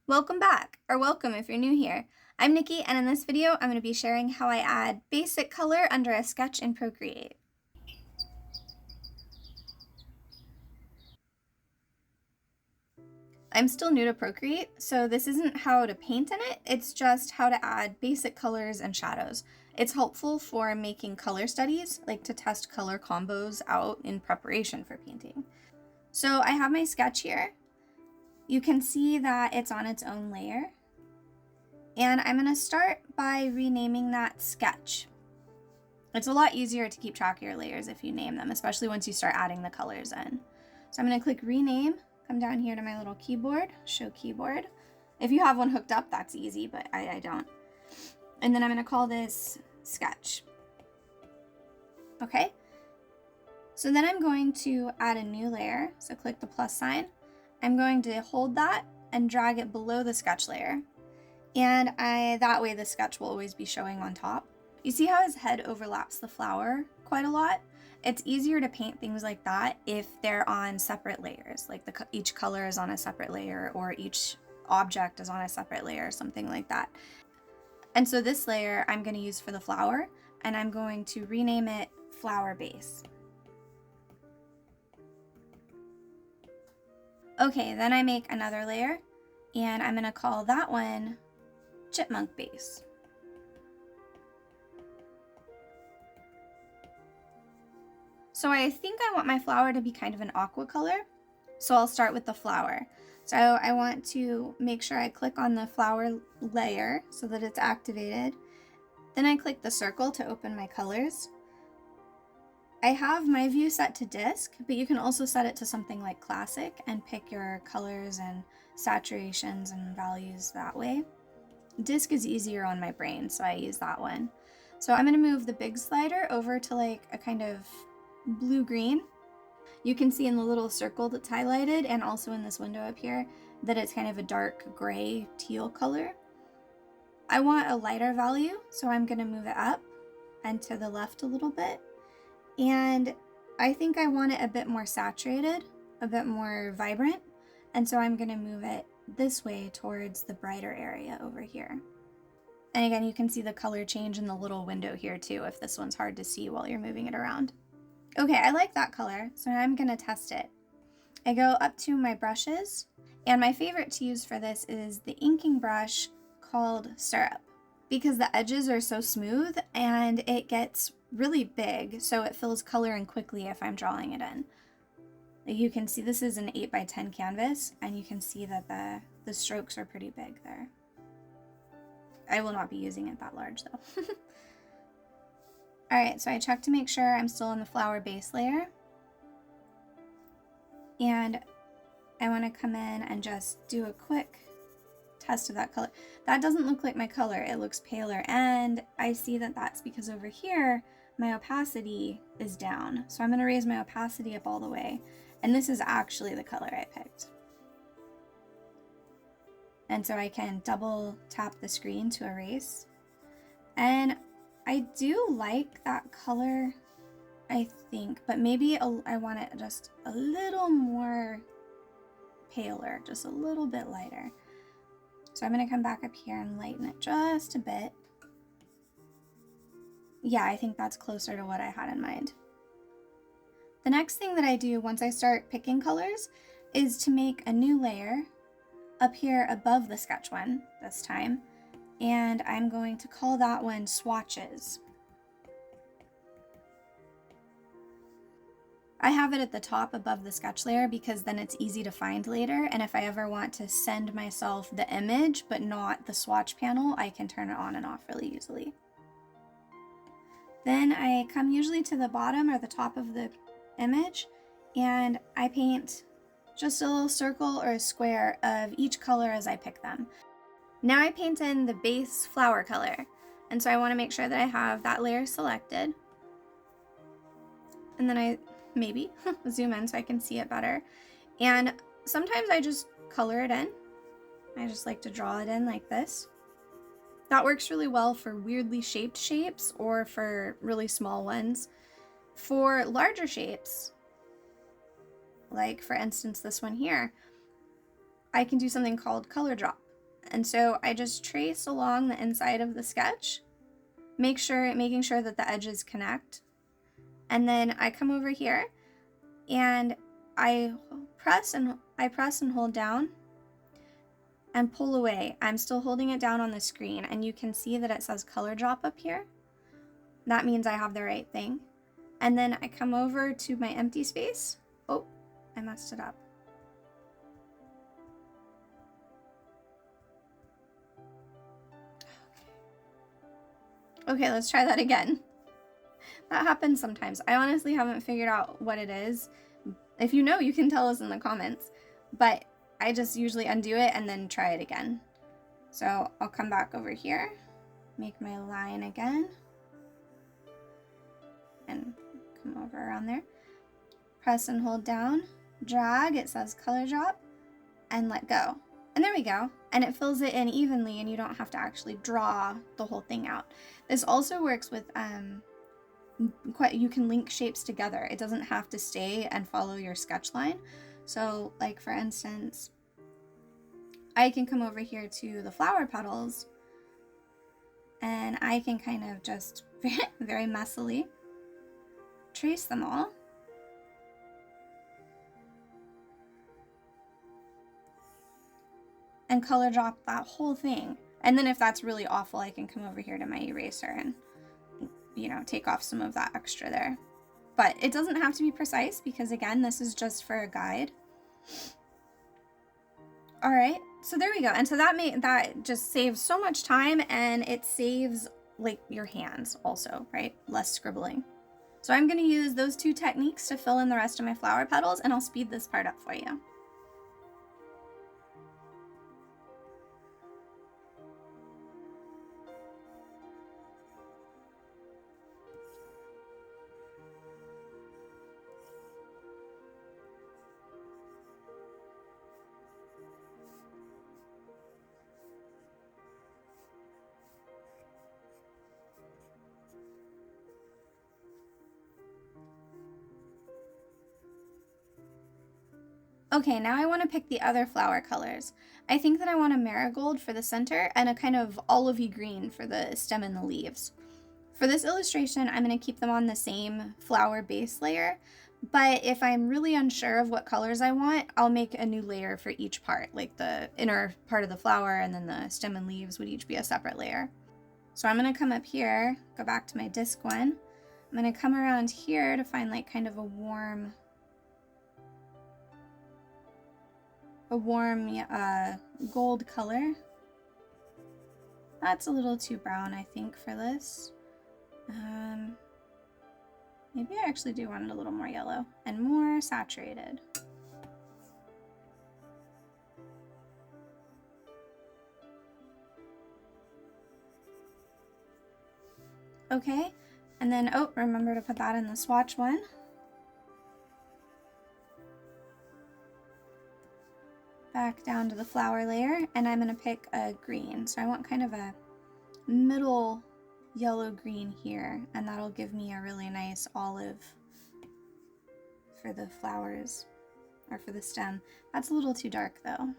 Welcome back, or welcome if you're new here. I'm Nikki, and in this video, I'm going to be sharing how I add basic color under a sketch in Procreate. I'm still new to Procreate, so this isn't how to paint in it, it's just how to add basic colors and shadows. It's helpful for making color studies, like to test color combos out in preparation for painting. So I have my sketch here. You can see that it's on its own layer. And I'm going to start by renaming that sketch. It's a lot easier to keep track of your layers if you name them, especially once you start adding the colors in. So I'm going to click rename, come down here to my little keyboard, show keyboard. If you have one hooked up, that's easy, but I don't. And then I'm going to call this sketch. Okay. So then I'm going to add a new layer. So click the plus sign. I'm going to hold that and drag it below the sketch layer. And that way the sketch will always be showing on top. You see how his head overlaps the flower quite a lot? It's easier to paint things like that if they're on separate layers, like each color is on a separate layer or each object is on a separate layer, something like that. And so this layer I'm going to use for the flower, and I'm going to rename it Flower Base. Okay, then I make another layer, and I'm going to call that one Chipmunk Base. So I think I want my flower to be kind of an aqua color, so I'll start with the flower. So I want to make sure I click on the flower layer so that it's activated. Then I click the circle to open my colors. I have my view set to disk, but you can also set it to something like classic and pick your colors and saturations and values that way. Disk is easier on my brain, so I use that one. So I'm going to move the big slider over to like a kind of blue-green. You can see in the little circle that's highlighted and also in this window up here that it's kind of a dark gray teal color. I want a lighter value, so I'm going to move it up and to the left a little bit. And I think I want it a bit more saturated, a bit more vibrant, and so I'm going to move it this way towards the brighter area over here. And again, you can see the color change in the little window here too, if this one's hard to see while you're moving it around. Okay, I like that color, so now I'm gonna test it. I go up to my brushes, and my favorite to use for this is the inking brush called Syrup, because the edges are so smooth and it gets really big, so it fills color in quickly if I'm drawing it in. You can see this is an 8x10 canvas, and you can see that the strokes are pretty big there. I will not be using it that large though. Alright, so I check to make sure I'm still in the flower base layer. And I want to come in and just do a quick test of that color. That doesn't look like my color, it looks paler, and I see that that's because over here my opacity is down. So I'm going to raise my opacity up all the way. And this is actually the color I picked. And so I can double tap the screen to erase. And I do like that color, I think, but maybe I want it just a little more paler, just a little bit lighter. So I'm going to come back up here and lighten it just a bit. Yeah, I think that's closer to what I had in mind. The next thing that I do once I start picking colors is to make a new layer up here above the sketch one this time. And I'm going to call that one Swatches. I have it at the top above the sketch layer because then it's easy to find later, and if I ever want to send myself the image but not the swatch panel, I can turn it on and off really easily. Then I come usually to the bottom or the top of the image, and I paint just a little circle or a square of each color as I pick them. Now I paint in the base flower color, and so I want to make sure that I have that layer selected. And then I maybe zoom in so I can see it better. And sometimes I just color it in. I just like to draw it in like this. That works really well for weirdly shaped shapes or for really small ones. For larger shapes, like for instance this one here, I can do something called color drop. And so I just trace along the inside of the sketch, making sure that the edges connect. And then I come over here and I press and hold down and pull away. I'm still holding it down on the screen, and you can see that it says color drop up here. That means I have the right thing. And then I come over to my empty space. Oh, I messed it up. Okay, let's try that again. That happens sometimes. I honestly haven't figured out what it is. If you know, you can tell us in the comments. But I just usually undo it and then try it again. So I'll come back over here, make my line again, and come over around there. Press and hold down, drag, it says color drop, and let go. And there we go. And it fills it in evenly, and you don't have to actually draw the whole thing out. This also works with, you can link shapes together. It doesn't have to stay and follow your sketch line. So like for instance, I can come over here to the flower petals, and I can kind of just very messily trace them all. And color drop that whole thing. And then if that's really awful, I can come over here to my eraser and, you know, take off some of that extra there. But it doesn't have to be precise because, again, this is just for a guide. All right, so there we go. And so that just saves so much time, and it saves like your hands also, right? Less scribbling. So I'm going to use those two techniques to fill in the rest of my flower petals, and I'll speed this part up for you. Okay, now I want to pick the other flower colors. I think that I want a marigold for the center and a kind of olivey green for the stem and the leaves. For this illustration, I'm going to keep them on the same flower base layer, but if I'm really unsure of what colors I want, I'll make a new layer for each part, like the inner part of the flower and then the stem and leaves would each be a separate layer. So I'm going to come up here, go back to my disc one. I'm going to come around here to find like kind of a warm gold color. That's a little too brown, I think, for this. Maybe I actually do want it a little more yellow and more saturated. Okay, and then, oh, remember to put that in the swatch one. Back down to the flower layer, and I'm going to pick a green. So I want kind of a middle yellow green here, and that'll give me a really nice olive for the flowers, or for the stem. That's a little too dark though.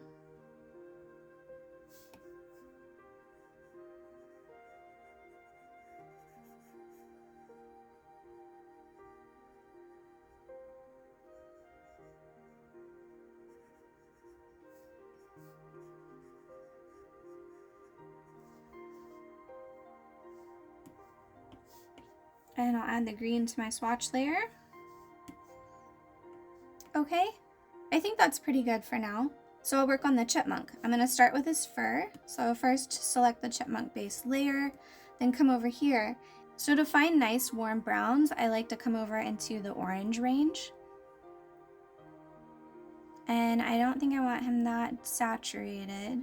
And I'll add the green to my swatch layer. Okay, I think that's pretty good for now. So I'll work on the chipmunk. I'm going to start with his fur. So first select the chipmunk base layer, then come over here. So to find nice warm browns, I like to come over into the orange range. And I don't think I want him that saturated.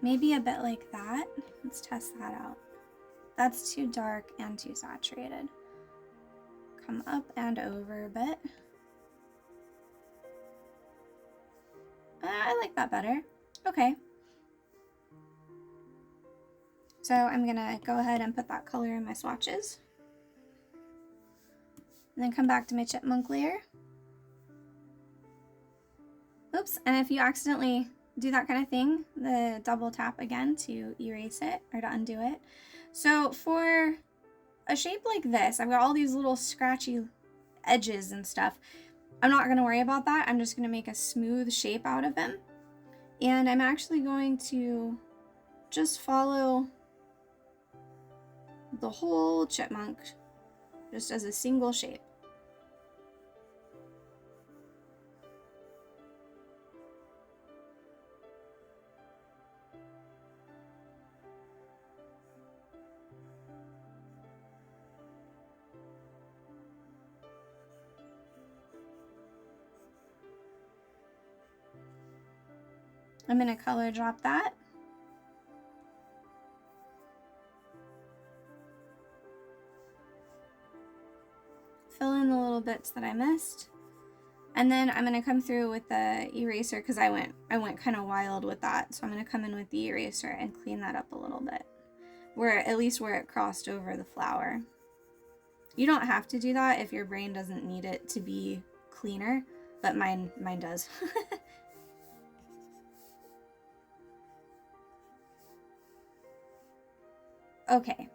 Maybe a bit like that. Let's test that out. That's too dark and too saturated. Come up and over a bit. I like that better. Okay. So I'm gonna go ahead and put that color in my swatches. And then come back to my chipmunk layer. Oops, and if you accidentally do that kind of thing. The double tap again to erase it or to undo it. So for a shape like this, I've got all these little scratchy edges and stuff. I'm not going to worry about that. I'm just going to make a smooth shape out of him. And I'm actually going to just follow the whole chipmunk just as a single shape. I'm going to color drop that. Fill in the little bits that I missed. And then I'm going to come through with the eraser because I went kind of wild with that. So I'm going to come in with the eraser and clean that up a little bit. At least where it crossed over the flower. You don't have to do that if your brain doesn't need it to be cleaner, but mine does. Okay.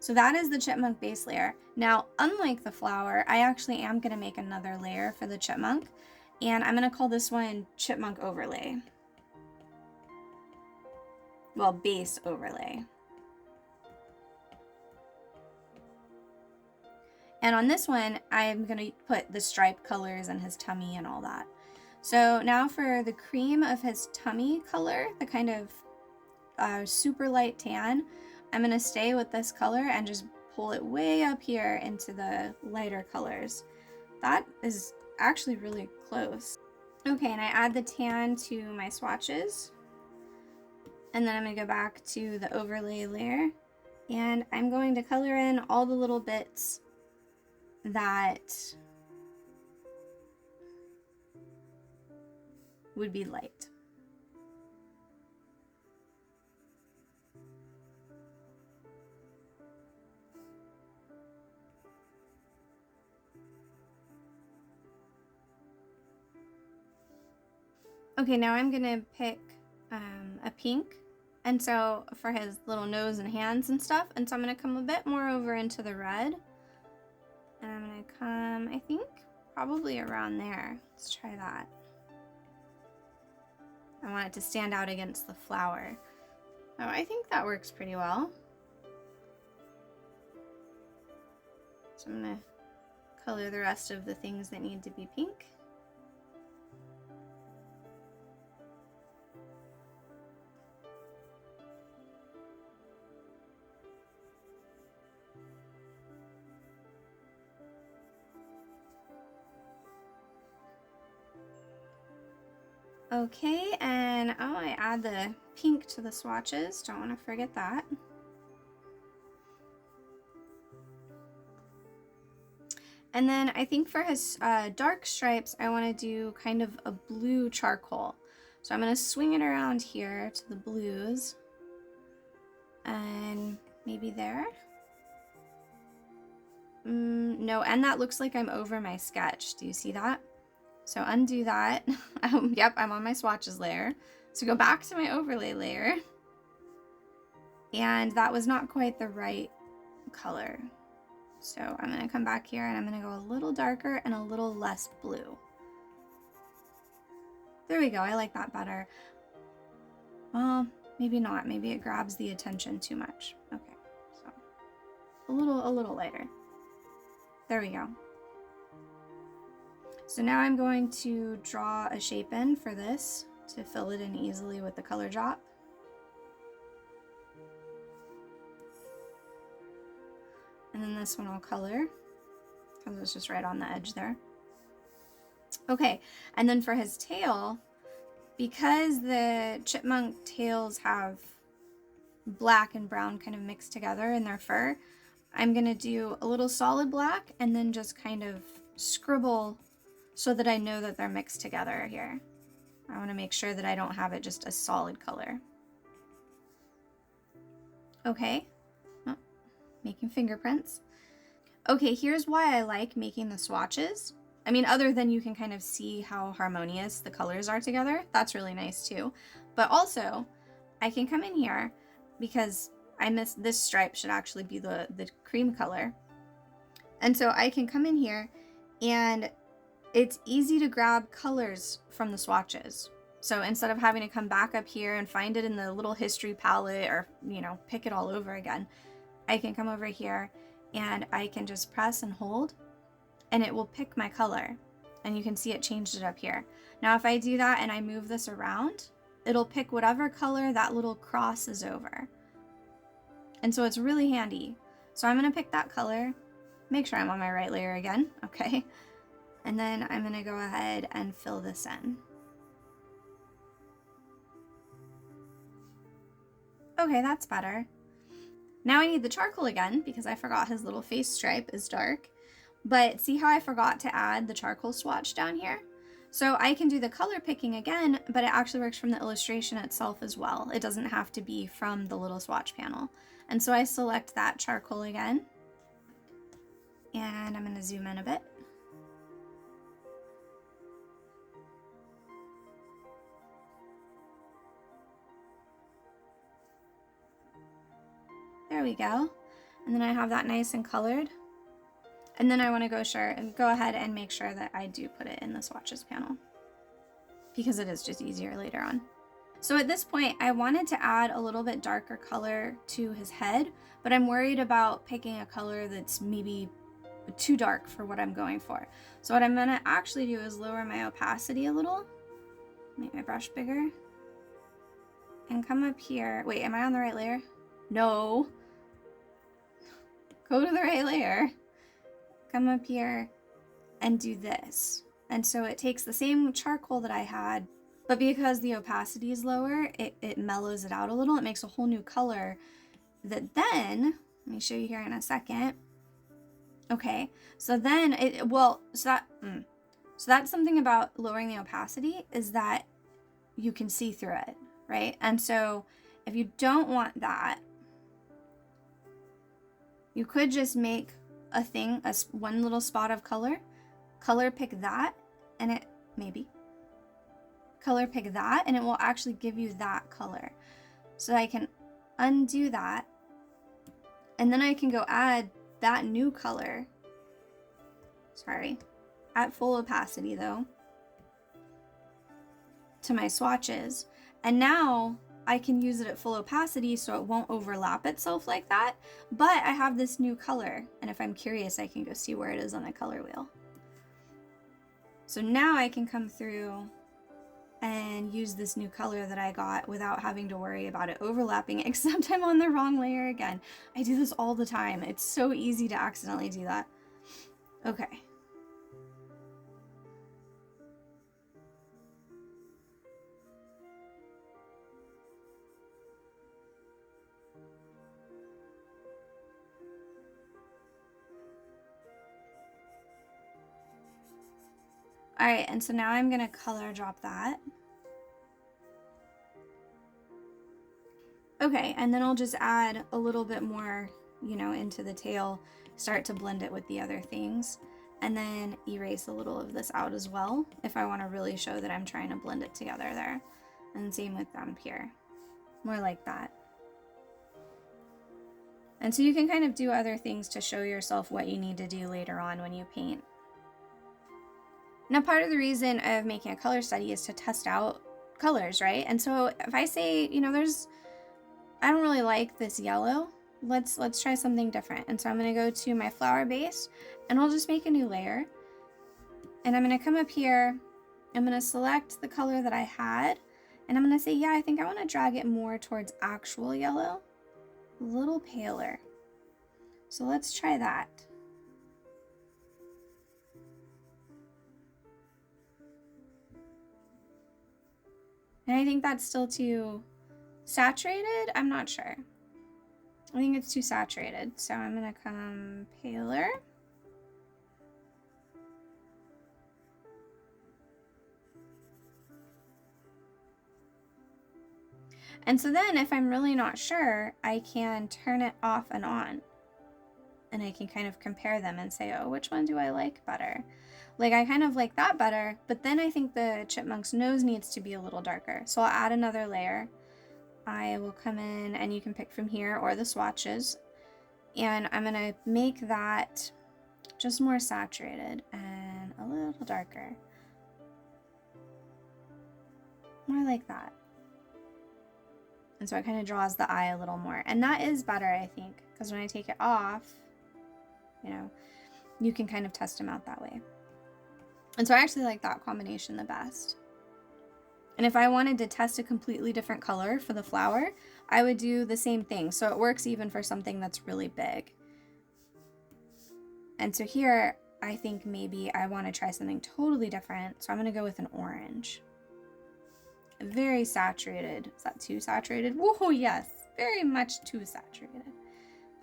So that is the chipmunk base layer. Now, unlike the flower, I actually am going to make another layer for the chipmunk, and I'm going to call this one chipmunk overlay. Well, base overlay. And on this one, I'm going to put the stripe colors and his tummy and all that. So now for the cream of his tummy color, the kind of super light tan, I'm going to stay with this color and just pull it way up here into the lighter colors. That is actually really close. Okay, and I add the tan to my swatches. And then I'm going to go back to the overlay layer. And I'm going to color in all the little bits that would be light. Okay, now I'm gonna pick a pink, and so for his little nose and hands and stuff, and so I'm gonna come a bit more over into the red, and I'm gonna come, I think, probably around there. Let's try that. I want it to stand out against the flower. Oh, I think that works pretty well. So I'm gonna color the rest of the things that need to be pink. Okay, and oh, I add the pink to the swatches. Don't want to forget that. And then I think for his dark stripes, I want to do kind of a blue charcoal. So I'm going to swing it around here to the blues. And maybe there. No, and that looks like I'm over my sketch. Do you see that? So undo that. Yep, I'm on my swatches layer. So go back to my overlay layer. And that was not quite the right color. So I'm going to come back here and I'm going to go a little darker and a little less blue. There we go. I like that better. Well, maybe not. Maybe it grabs the attention too much. Okay, so a little lighter. There we go. So now I'm going to draw a shape in for this to fill it in easily with the color drop. And then this one I'll color because it's just right on the edge there. Okay, and then for his tail, because the chipmunk tails have black and brown kind of mixed together in their fur, I'm gonna do a little solid black and then just kind of scribble so that I know that they're mixed together here. I want to make sure that I don't have it just a solid color. Okay, oh, making fingerprints. Okay, here's why I like making the swatches. I mean, other than you can kind of see how harmonious the colors are together, that's really nice too. But also, I can come in here because I missed this stripe should actually be the cream color. And so I can come in here and it's easy to grab colors from the swatches. So instead of having to come back up here and find it in the little history palette or, you know, pick it all over again, I can come over here and I can just press and hold and it will pick my color. And you can see it changed it up here. Now if I do that and I move this around, it'll pick whatever color that little cross is over. And so it's really handy. So I'm gonna pick that color, make sure I'm on my right layer again, okay? And then I'm gonna go ahead and fill this in. Okay, that's better. Now I need the charcoal again because I forgot his little face stripe is dark. But see how I forgot to add the charcoal swatch down here? So I can do the color picking again, but it actually works from the illustration itself as well. It doesn't have to be from the little swatch panel. And so I select that charcoal again. And I'm gonna zoom in a bit. There we go. And then I have that nice and colored. And then I want to go ahead and make sure that I do put it in the swatches panel because it is just easier later on. So at this point, I wanted to add a little bit darker color to his head, but I'm worried about picking a color that's maybe too dark for what I'm going for. So what I'm going to actually do is lower my opacity a little, make my brush bigger, and come up here. Wait, am I on the right layer? No. Go to the right layer. Come up here and do this. And so it takes the same charcoal that I had, but because the opacity is lower, it mellows it out a little. It makes a whole new color that then, let me show you here in a second. Okay, so then so that's something about lowering the opacity is that you can see through it, right? And so if you don't want that, you could just make one little spot of color pick that, and it color pick that, and it will actually give you that color. So I can undo that, and then I can go add that new color, at full opacity though, to my swatches. And now I can use it at full opacity so it won't overlap itself like that, but I have this new color, and if I'm curious I can go see where it is on the color wheel. So now I can come through and use this new color that I got without having to worry about it overlapping, except I'm on the wrong layer again. I do this all the time. It's so easy to accidentally do that. Okay. All right, and so now I'm gonna color drop that. Okay, and then I'll just add a little bit more, you know, into the tail, start to blend it with the other things, and then erase a little of this out as well if I want to really show that I'm trying to blend it together there. And same with them here, more like that. And so you can kind of do other things to show yourself what you need to do later on when you paint. Now, part of the reason of making a color study is to test out colors, right? And so if I say, you know, I don't really like this yellow, let's try something different. And so I'm gonna go to my flower base and I'll just make a new layer. And I'm gonna come up here, I'm gonna select the color that I had, and I'm gonna say, yeah, I think I wanna drag it more towards actual yellow, a little paler. So let's try that. And I think that's still too saturated. I'm not sure. I think it's too saturated. So I'm gonna come paler. And so then if I'm really not sure, I can turn it off and on. And I can kind of compare them and say, oh, which one do I like better? Like, I kind of like that better, but then I think the chipmunk's nose needs to be a little darker. So I'll add another layer. I will come in, and you can pick from here or the swatches, and I'm gonna make that just more saturated and a little darker. More like that. And so it kind of draws the eye a little more. And that is better, I think, because when I take it off, you know, you can kind of test them out that way. And so I actually like that combination the best. And if I wanted to test a completely different color for the flower, I would do the same thing. So it works even for something that's really big. And so here, I think maybe I want to try something totally different. So I'm going to go with an orange. Very saturated. Is that too saturated? Whoa, yes. Very much too saturated.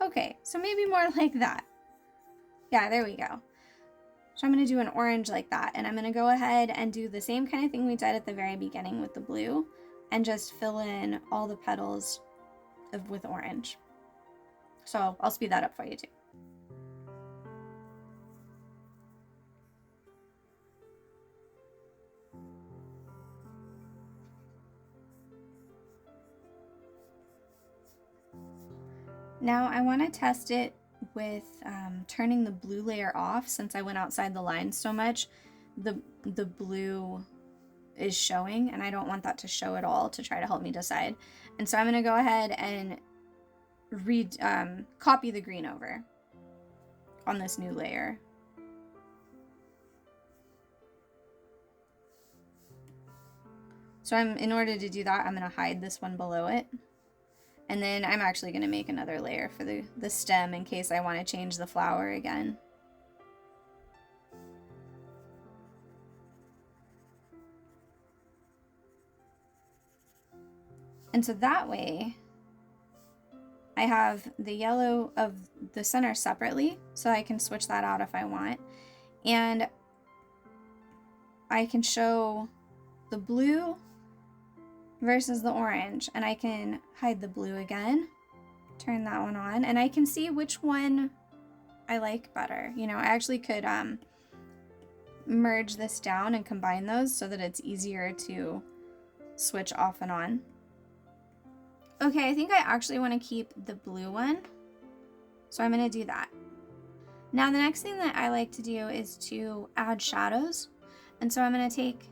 Okay, so maybe more like that. Yeah, there we go. So I'm going to do an orange like that, and I'm going to go ahead and do the same kind of thing we did at the very beginning with the blue, and just fill in all the petals with orange. So I'll speed that up for you too. Now I want to test it with turning the blue layer off. Since I went outside the lines so much, the blue is showing, and I don't want that to show at all to try to help me decide. And so I'm going to go ahead and copy the green over on this new layer. So in order to do that, I'm going to hide this one below it. And then I'm actually going to make another layer for the stem in case I want to change the flower again. And so that way, I have the yellow of the center separately, so I can switch that out if I want. And I can show the blue versus the orange, and I can hide the blue again, turn that one on, and I can see which one I like better. You know, I actually could merge this down and combine those so that it's easier to switch off and on. Okay, I think I actually want to keep the blue one, so I'm going to do that. Now the next thing that I like to do is to add shadows, and so I'm going to take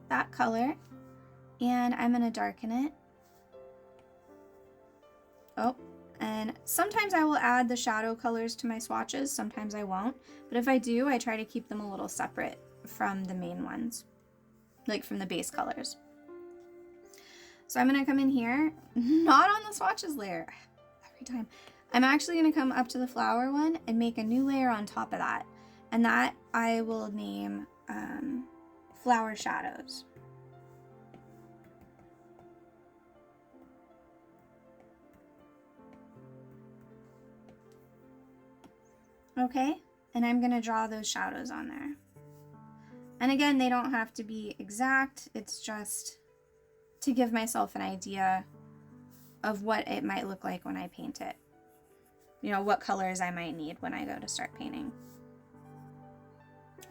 that color and I'm going to darken it. Oh, and sometimes I will add the shadow colors to my swatches, sometimes I won't. But if I do, I try to keep them a little separate from the main ones, like from the base colors. So I'm going to come in here, not on the swatches layer, every time. I'm actually going to come up to the flower one and make a new layer on top of that. And that I will name Flower Shadows. Okay, and I'm going to draw those shadows on there. And again, they don't have to be exact, it's just to give myself an idea of what it might look like when I paint it. You know, what colors I might need when I go to start painting.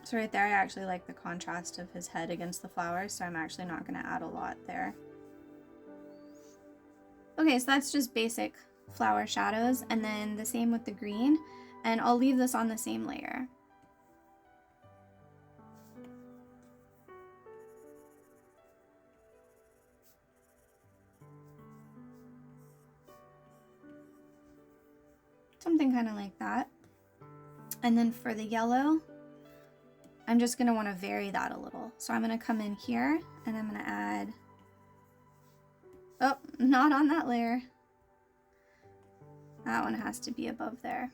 So right there, I actually like the contrast of his head against the flowers, so I'm actually not going to add a lot there. Okay, so that's just basic flower shadows, and then the same with the green. And I'll leave this on the same layer. Something kind of like that. And then for the yellow, I'm just going to want to vary that a little. So I'm going to come in here and I'm going to add, oh, not on that layer. That one has to be above there.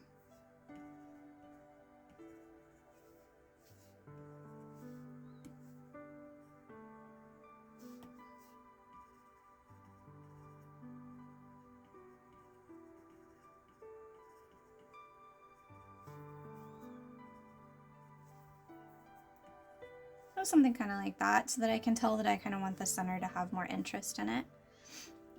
Something kind of like that, so that I can tell that I kind of want the center to have more interest in it.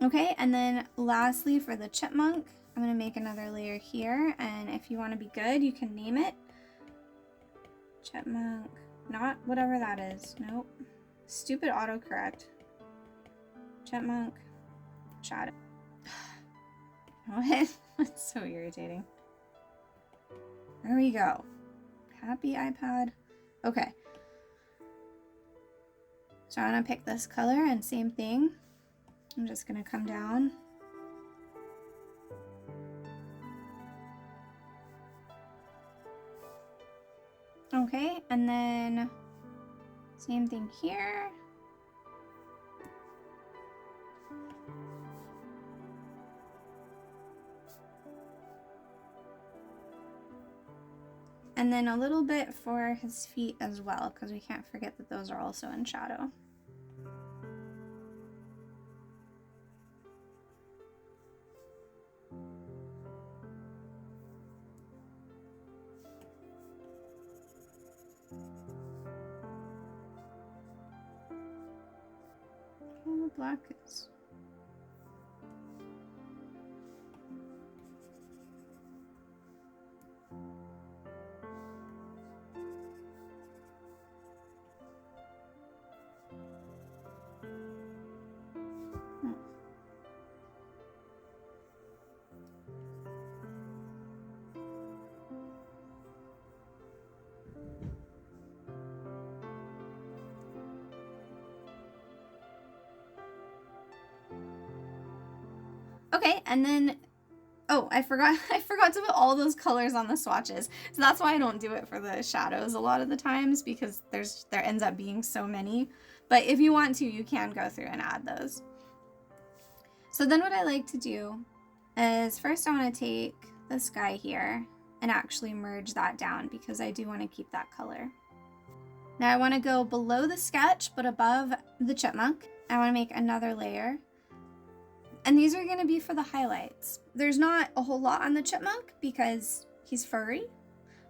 Okay, and then lastly for the chipmunk, I'm going to make another layer here, and if you want to be good, you can name it Chipmunk Not whatever that is. Nope. Stupid autocorrect. Chipmunk. Shadow. What? That's so irritating. There we go. Happy iPad. Okay. So I'm gonna pick this color and same thing. I'm just gonna come down. Okay, and then same thing here. And then a little bit for his feet as well, because we can't forget that those are also in shadow. Oh, black is... Okay, and then, oh, I forgot to put all those colors on the swatches. So that's why I don't do it for the shadows a lot of the times, because there ends up being so many. But if you want to, you can go through and add those. So then what I like to do is first I want to take the sky here and actually merge that down, because I do want to keep that color. Now I want to go below the sketch but above the chipmunk. I want to make another layer. And these are going to be for the highlights. There's not a whole lot on the chipmunk because he's furry,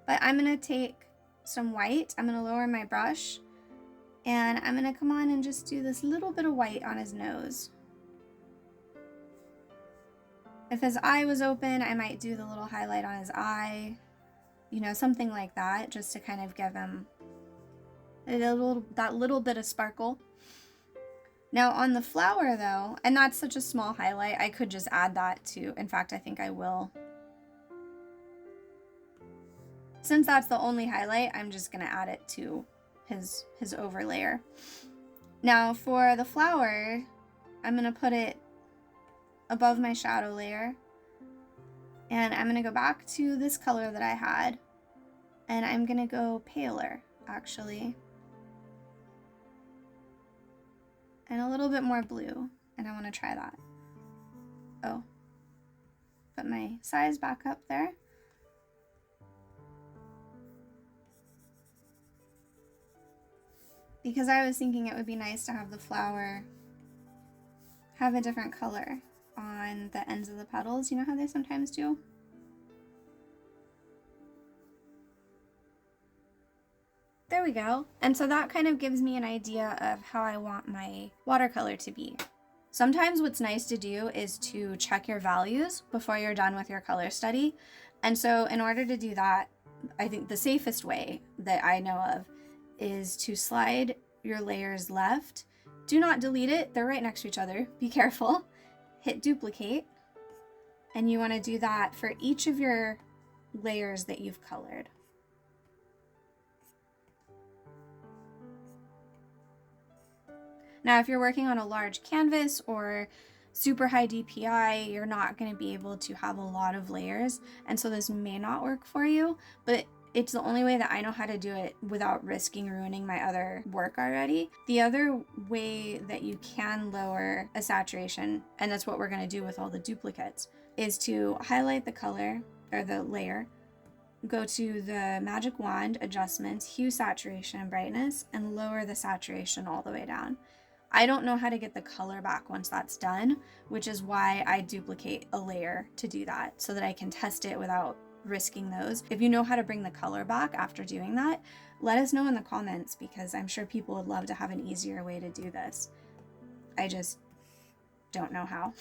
but I'm going to take some white. I'm going to lower my brush and I'm going to come on and just do this little bit of white on his nose. If his eye was open, I might do the little highlight on his eye, you know, something like that, just to kind of give him that little bit of sparkle. Now on the flower though, and that's such a small highlight, I could just add that too. In fact, I think I will. Since that's the only highlight, I'm just gonna add it to his overlayer. Now for the flower, I'm gonna put it above my shadow layer. And I'm gonna go back to this color that I had, and I'm gonna go paler, actually. And a little bit more blue, and I want to try that. Oh, put my size back up there. Because I was thinking it would be nice to have the flower have a different color on the ends of the petals. You know how they sometimes do? There we go. And so that kind of gives me an idea of how I want my watercolor to be. Sometimes what's nice to do is to check your values before you're done with your color study. And so in order to do that, I think the safest way that I know of is to slide your layers left. Do not delete it. They're right next to each other. Be careful. Hit duplicate. And you want to do that for each of your layers that you've colored. Now, if you're working on a large canvas or super high DPI, you're not going to be able to have a lot of layers, and so this may not work for you, but it's the only way that I know how to do it without risking ruining my other work already. The other way that you can lower a saturation, and that's what we're going to do with all the duplicates, is to highlight the color or the layer, go to the magic wand, adjustments, hue, saturation, and brightness, and lower the saturation all the way down. I don't know how to get the color back once that's done, which is why I duplicate a layer to do that, so that I can test it without risking those. If you know how to bring the color back after doing that, let us know in the comments, because I'm sure people would love to have an easier way to do this. I just don't know how.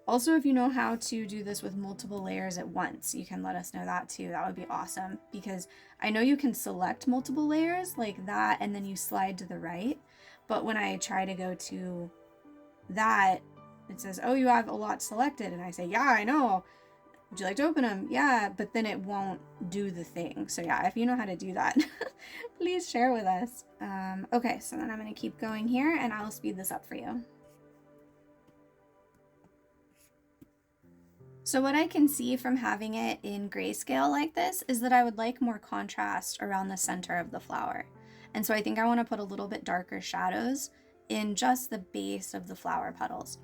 Also, if you know how to do this with multiple layers at once, you can let us know that too. That would be awesome, because I know you can select multiple layers like that and then you slide to the right. But when I try to go to that, it says, oh, you have a lot selected. And I say, yeah, I know. Would you like to open them? Yeah, but then it won't do the thing. So yeah, if you know how to do that, please share with us. Okay, so then I'm going to keep going here and I'll speed this up for you. So what I can see from having it in grayscale like this is that I would like more contrast around the center of the flower. And so I think I want to put a little bit darker shadows in just the base of the flower petals.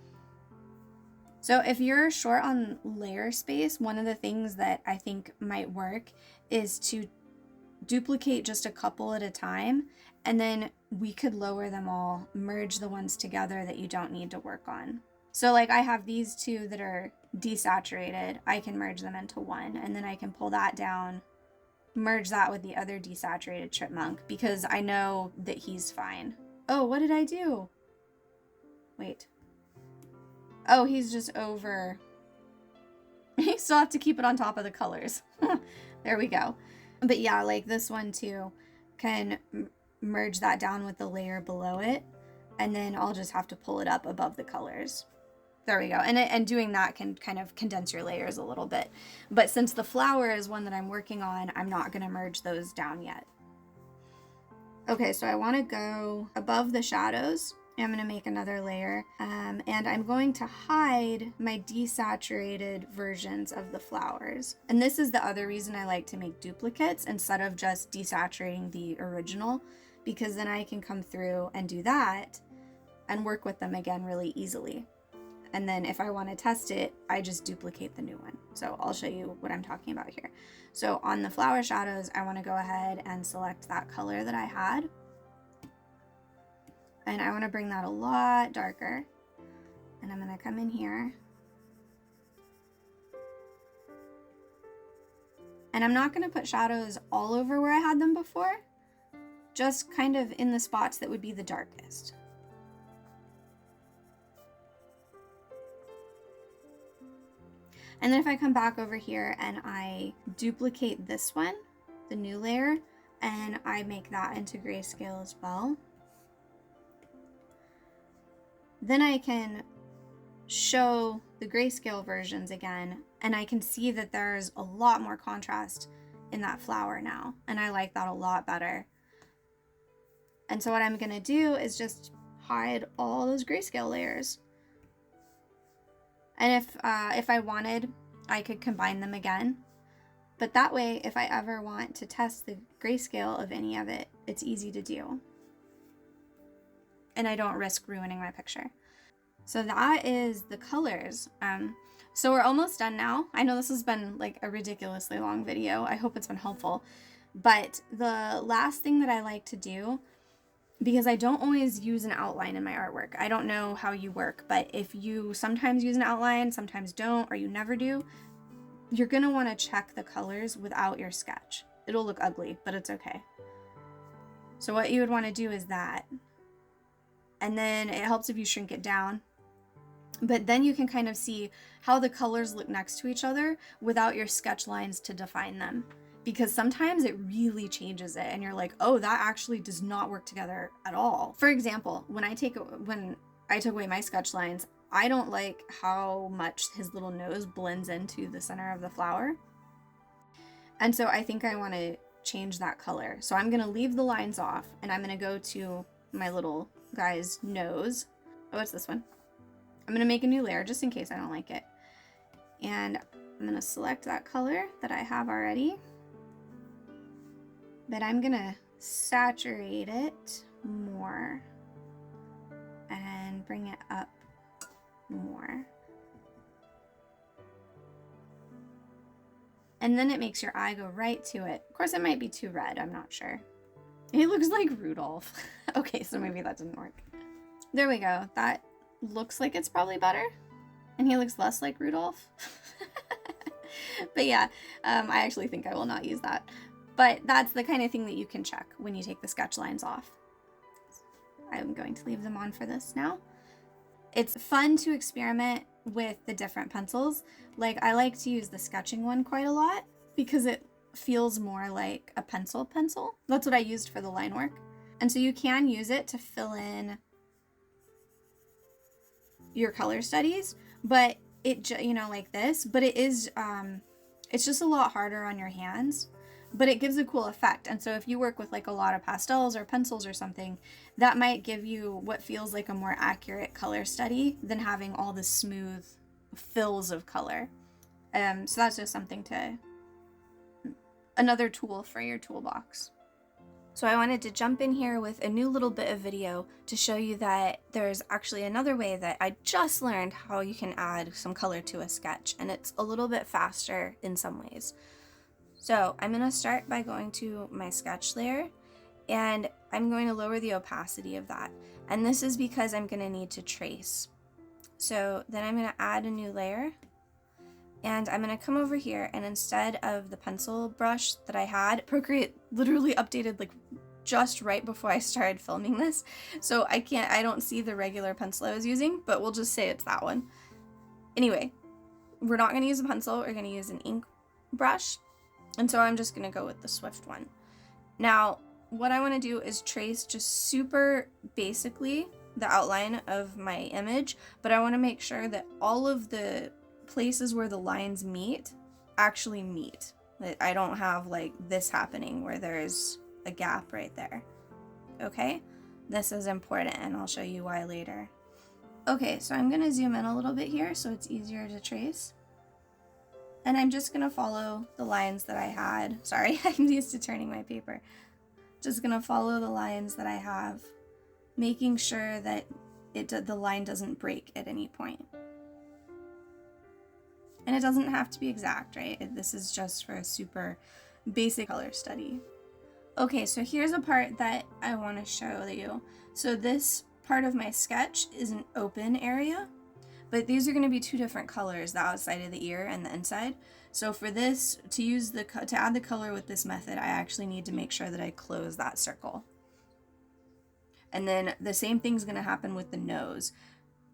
So if you're short on layer space, one of the things that I think might work is to duplicate just a couple at a time, and then we could lower them all, merge the ones together that you don't need to work on. So like I have these two that are desaturated, I can merge them into one, and then I can pull that down, merge that with the other desaturated chipmunk, because I know that he's fine. Oh, what did I do? Wait. Oh, he's just over. You still have to keep it on top of the colors. There we go. But yeah, like this one too, can merge that down with the layer below it, and then I'll just have to pull it up above the colors. There we go. And doing that can kind of condense your layers a little bit. But since the flower is one that I'm working on, I'm not going to merge those down yet. Okay, so I want to go above the shadows. I'm going to make another layer, and I'm going to hide my desaturated versions of the flowers. And this is the other reason I like to make duplicates instead of just desaturating the original, because then I can come through and do that and work with them again really easily. And then if I want to test it, I just duplicate the new one. So I'll show you what I'm talking about here. So on the flower shadows, I want to go ahead and select that color that I had. And I want to bring that a lot darker. And I'm going to come in here. And I'm not going to put shadows all over where I had them before, just kind of in the spots that would be the darkest. And then if I come back over here and I duplicate this one, the new layer, and I make that into grayscale as well, then I can show the grayscale versions again, and I can see that there's a lot more contrast in that flower now, and I like that a lot better. And so what I'm gonna do is just hide all those grayscale layers. And if I wanted, I could combine them again. But that way, if I ever want to test the grayscale of any of it, it's easy to do. And I don't risk ruining my picture. So that is the colors. So we're almost done now. I know this has been like a ridiculously long video. I hope it's been helpful. But the last thing that I like to do, because I don't always use an outline in my artwork. I don't know how you work, but if you sometimes use an outline, sometimes don't, or you never do, you're gonna wanna check the colors without your sketch. It'll look ugly, but it's okay. So what you would wanna do is that. And then it helps if you shrink it down. But then you can kind of see how the colors look next to each other without your sketch lines to define them. Because sometimes it really changes it and you're like, oh, that actually does not work together at all. For example, when I took away my sketch lines, I don't like how much his little nose blends into the center of the flower. And so I think I want to change that color. So I'm going to leave the lines off and I'm going to go to my little guy's nose. Oh, it's this one. I'm going to make a new layer just in case I don't like it. And I'm going to select that color that I have already. But I'm going to saturate it more and bring it up more. And then it makes your eye go right to it. Of course, it might be too red. I'm not sure. He looks like Rudolph. Okay, so maybe that didn't work. There we go. That looks like it's probably better. And he looks less like Rudolph. But yeah, I actually think I will not use that. But that's the kind of thing that you can check when you take the sketch lines off. I'm going to leave them on for this now. It's fun to experiment with the different pencils. Like, I like to use the sketching one quite a lot because it feels more like a pencil. That's what I used for the line work. And so you can use it to fill in your color studies, but it, you know, like this, but it is, it's just a lot harder on your hands, but it gives a cool effect. And so if you work with like a lot of pastels or pencils or something, that might give you what feels like a more accurate color study than having all the smooth fills of color. So that's just something to, another tool for your toolbox. So I wanted to jump in here with a new little bit of video to show you that there's actually another way that I just learned how you can add some color to a sketch, and it's a little bit faster in some ways. So I'm going to start by going to my sketch layer, and I'm going to lower the opacity of that. And this is because I'm going to need to trace. So then I'm going to add a new layer, and I'm going to come over here, and instead of the pencil brush that I had, Procreate literally updated like just right before I started filming this. So I don't see the regular pencil I was using, but we'll just say it's that one. Anyway, we're not going to use a pencil, we're going to use an ink brush. And so I'm just going to go with the Swift one. Now, what I want to do is trace just super basically the outline of my image, but I want to make sure that all of the places where the lines meet actually meet. That I don't have like this happening where there's a gap right there. Okay? This is important, and I'll show you why later. Okay, so I'm going to zoom in a little bit here so it's easier to trace. And I'm just going to follow the lines that I had. Sorry, I'm used to turning my paper. Just going to follow the lines that I have, making sure that the line doesn't break at any point. And it doesn't have to be exact, right? This is just for a super basic color study. Okay, so here's a part that I want to show you. So this part of my sketch is an open area, but these are going to be two different colors, the outside of the ear and the inside. So for this, to add the color with this method, I actually need to make sure that I close that circle. And then the same thing's going to happen with the nose.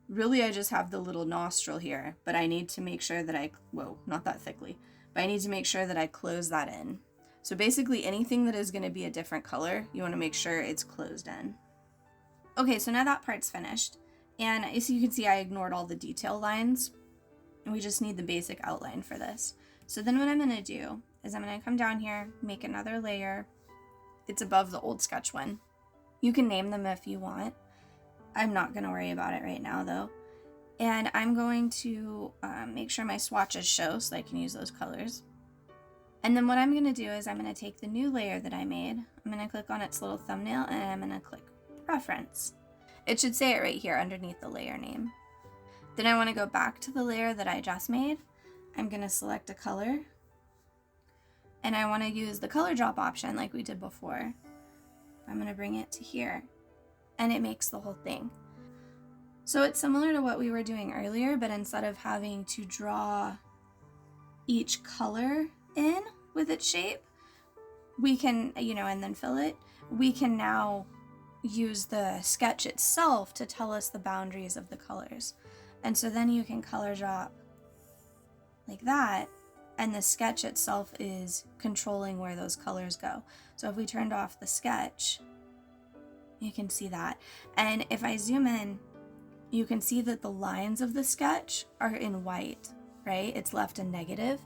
Really, I just have the little nostril here, but I need to make sure that whoa, not that thickly, but I need to make sure that I close that in. So basically anything that is going to be a different color, you want to make sure it's closed in. Okay, so now that part's finished. And as you can see, I ignored all the detail lines, and we just need the basic outline for this. So then what I'm going to do is I'm going to come down here, make another layer. It's above the old sketch one. You can name them if you want. I'm not going to worry about it right now though. And I'm going to make sure my swatches show so I can use those colors. And then what I'm going to do is I'm going to take the new layer that I made. I'm going to click on its little thumbnail, and I'm going to click Reference. It should say it right here underneath the layer name. Then I want to go back to the layer that I just made. I'm going to select a color, and I want to use the color drop option like we did before. I'm going to bring it to here, and it makes the whole thing. So it's similar to what we were doing earlier, but instead of having to draw each color in with its shape, we can, and then fill it, we can now use the sketch itself to tell us the boundaries of the colors. And so then you can color drop like that, and the sketch itself is controlling where those colors go. So if we turned off the sketch, you can see that. And if I zoom in, you can see that the lines of the sketch are in white, right? It's left in negative.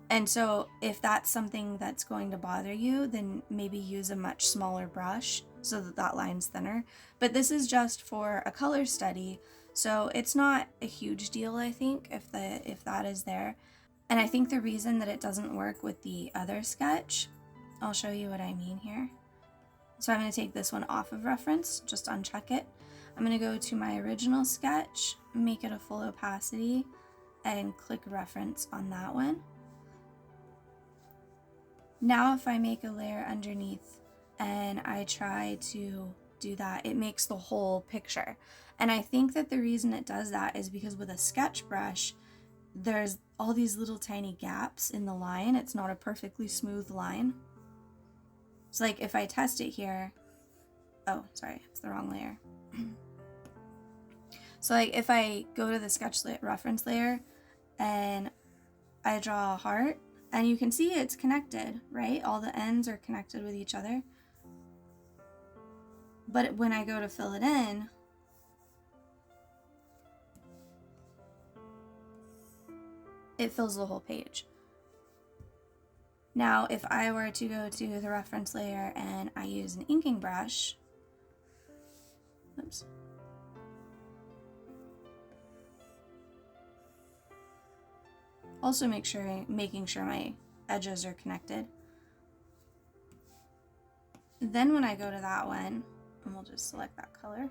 And so if that's something that's going to bother you, then maybe use a much smaller brush so that that line's thinner. But this is just for a color study, so it's not a huge deal, I think, if that is there. And I think the reason that it doesn't work with the other sketch, I'll show you what I mean here. So I'm going to take this one off of reference, just uncheck it. I'm going to go to my original sketch, make it a full opacity, and click reference on that one. Now if I make a layer underneath and I try to do that, it makes the whole picture. And I think that the reason it does that is because with a sketch brush, there's all these little tiny gaps in the line. It's not a perfectly smooth line. So like if I test it here, oh, sorry, it's the wrong layer. So like if I go to the sketch reference layer and I draw a heart, and you can see it's connected, right? All the ends are connected with each other. But when I go to fill it in, it fills the whole page. Now, if I were to go to the reference layer and I use an inking brush, oops. Also making sure my edges are connected. Then when I go to that one, and we'll just select that color,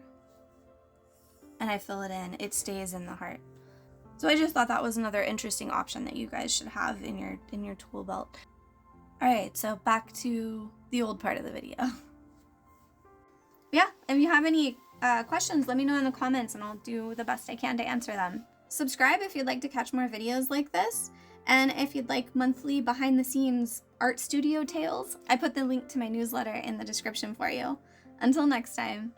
and I fill it in, it stays in the heart. So I just thought that was another interesting option that you guys should have in your tool belt. Alright, so back to the old part of the video. Yeah, if you have any questions, let me know in the comments and I'll do the best I can to answer them. Subscribe if you'd like to catch more videos like this, and if you'd like monthly behind the scenes art studio tales, I put the link to my newsletter in the description for you. Until next time.